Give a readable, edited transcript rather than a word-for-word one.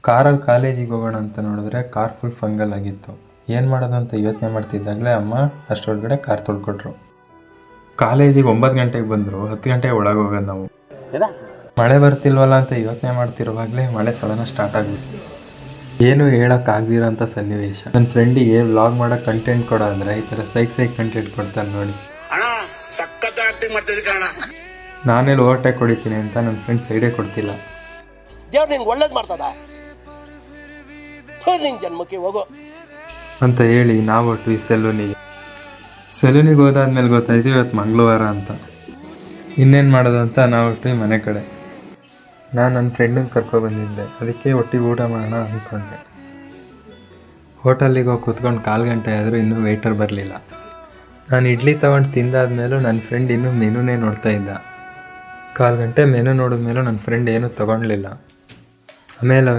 ಕಾರಲ್ಲಿ ಕಾಲೇಜಿಗೆ ಹೋಗೋಣ ಅಂತ ನೋಡಿದ್ರೆ ಕಾರ್ ಫುಲ್ ಫಂಗಲ್ ಆಗಿತ್ತು. ಏನು ಮಾಡೋದು ಅಂತ ಯೋಚನೆ ಮಾಡ್ತಿದ್ದಾಗಲೇ ಅಮ್ಮ ಅಷ್ಟರೊಳಗಡೆ ಕಾರ್ ತೊಳ್ಕೊಟ್ರು. ಕಾಲೇಜಿಗೆ 9 ಗಂಟೆಗೆ ಬಂದರು, 10 ಗಂಟೆಗೆ ಒಳಗೆ ಹೋಗೋದು ನಾವು. ಮಳೆ ಬರ್ತಿಲ್ವಲ್ಲ ಅಂತ ಯೋಚನೆ ಮಾಡ್ತಿರುವಾಗಲೇ ಮಳೆ ಸಡನ್ ಸ್ಟಾರ್ಟ್ ಆಗಿಬಿಟ್ಟು ಏನು ಹೇಳೋಕ್ಕಾಗದಿರೋಂಥ ಸನ್ನಿವೇಶ. ನನ್ನ ಫ್ರೆಂಡಿಗೆ ವ್ಲಾಗ್ ಮಾಡೋ ಕಂಟೆಂಟ್ ಕೊಡೋ ಅಂದರೆ ಈ ಥರ ಸೈಕ್ ಕಂಟೆಂಟ್ ಕೊಡ್ತಾನೆ ನೋಡಿ. ನಾನೆಲ್ಲಿ ಓವರ್ಟೇಕ್ ಹೊಡಿತೀನಿ ಅಂತ ನನ್ನ ಫ್ರೆಂಡ್ ಸೈಡೇ ಕೊಡ್ತಿಲ್ಲ. ದೇವ್ರು ನಿಂಗೆ ಒಳ್ಳೇದು ಮಾಡ್ತದ ನಿಂಗೆ ಜನ್ಮಕ್ಕೆ ಹೋಗೋ ಅಂತ ಹೇಳಿ ನಾವು ಹೊಟ್ವಿ ಸೆಲೂನಿಗೆ ಹೋದಾದ್ಮೇಲೆ ಗೊತ್ತಾಯ್ತು ಇವತ್ತು ಮಂಗಳವಾರ ಅಂತ. ಇನ್ನೇನು ಮಾಡೋದು ಅಂತ ನಾವು ಹೊಟ್ವಿ ಮನೆ ಕಡೆ. ನಾನು ನನ್ನ ಫ್ರೆಂಡನ್ನ ಕರ್ಕೊಬಂದಿದ್ದೆ, ಅದಕ್ಕೆ ಒಟ್ಟಿಗೆ ಊಟ ಮಾಡೋಣ ಅಂದ್ಕೊಂಡೆ. ಹೋಟೆಲಿಗೆ ಹೋಗಿ ಕೂತ್ಕೊಂಡು 1/4 ಗಂಟೆ ಆದರೂ ಇನ್ನೂ ವೇಟರ್ ಬರಲಿಲ್ಲ. ನಾನು ಇಡ್ಲಿ ತೊಗೊಂಡು ತಿಂದಾದ್ಮೇಲೂ ನನ್ನ ಫ್ರೆಂಡ್ ಇನ್ನೂ ಮೆನುನೇ ನೋಡ್ತಾ ಇದ್ದ. 1/4 ಗಂಟೆ ಮೆನು ನೋಡಿದ್ಮೇಲೂ ನನ್ನ ಫ್ರೆಂಡ್ ಏನೂ ತೊಗೊಳ್ಲಿಲ್ಲ. ಆಮೇಲೆ